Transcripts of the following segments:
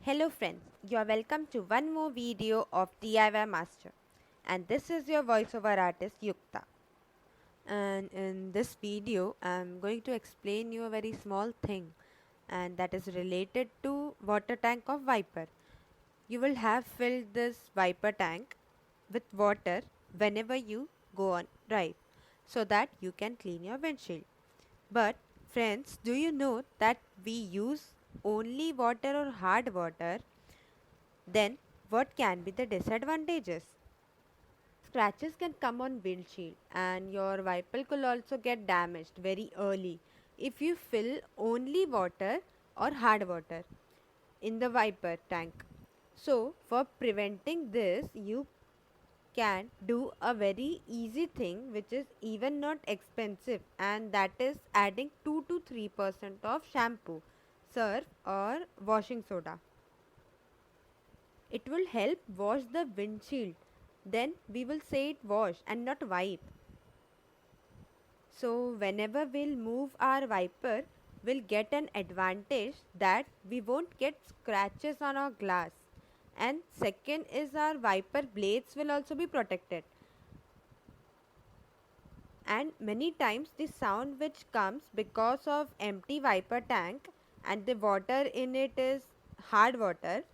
Hello friends, you are welcome to one more video of DIY Master, and this is your voiceover artist Yukta. And in this video I am going to explain you a very small thing, and that is related to water tank of Viper. You will have filled this Viper tank with water whenever you go on drive, so that you can clean your windshield. But friends, do you know that we use only water or hard water? Then what can be the disadvantages? Scratches can come on windshield and your wiper could also get damaged very early if you fill only water or hard water in the wiper tank. So for preventing this, you can do a very easy thing which is even not expensive, and that is adding 2 to 3% of shampoo, surf or washing soda. It will help wash the windshield. Then we will say it wash and not wipe. So whenever we'll move our wiper, we'll get an advantage that we won't get scratches on our glass. And second is our wiper blades will also be protected. And many times the sound which comes because of empty wiper tank and the water in it is hard water,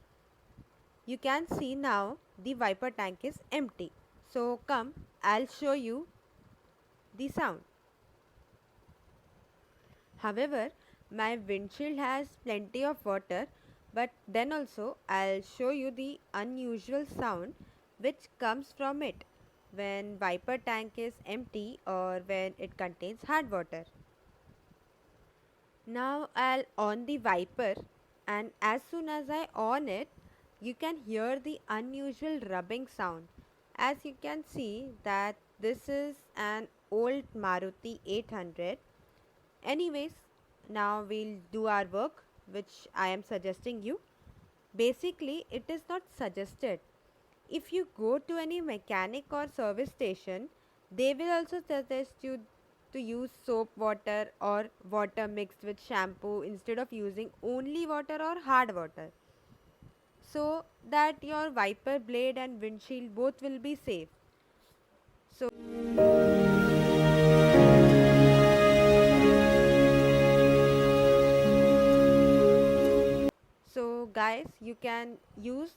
you can see now the wiper tank is empty. So come, I'll show you the sound. However, my windshield has plenty of water, but then also I'll show you the unusual sound which comes from it when wiper tank is empty or when it contains hard water. Now I'll on the wiper, and as soon as I on it, you can hear the unusual rubbing sound. As you can see that this is an old Maruti 800. Anyways, now we'll do our work which I am suggesting you. Basically, it is not suggested. If you go to any mechanic or service station, they will also suggest you to use soap water or water mixed with shampoo instead of using only water or hard water, so that your wiper blade and windshield both will be safe. So guys, you can use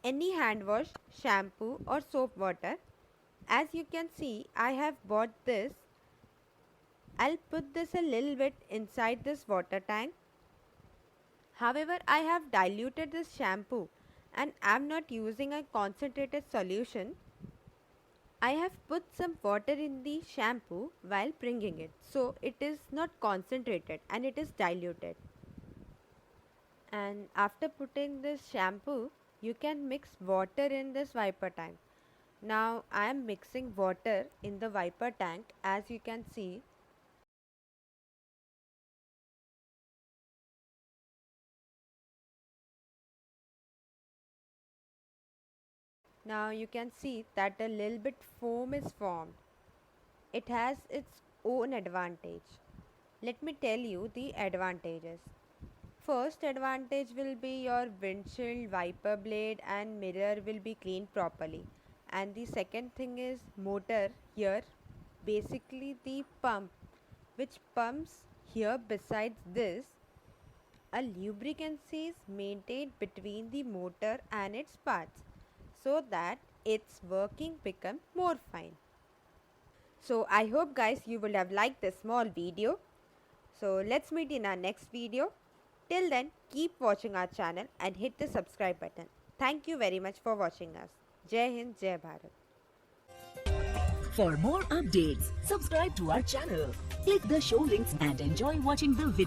any hand wash, shampoo or soap water. As you can see, I have bought this. I'll put this a little bit inside this water tank. However, I have diluted this shampoo and I'm not using a concentrated solution. I have put some water in the shampoo while bringing it, so it is not concentrated and it is diluted. And after putting this shampoo, you can mix water in this wiper tank. Now I am mixing water in the wiper tank, as you can see. Now you can see that a little bit foam is formed. It has its own advantage. Let me tell you the advantages. First advantage will be your windshield, wiper blade and mirror will be cleaned properly. And the second thing is motor here, basically the pump which pumps here. Besides this, a lubricancy is maintained between the motor and its parts, so that its working become more fine. So I hope guys you will have liked this small video. So let's meet in our next video. Till then, keep watching our channel and hit the subscribe button. Thank you very much for watching us. Jai Hind, Jai Bharat. For more updates, subscribe to our channel, click the show links and enjoy watching the video.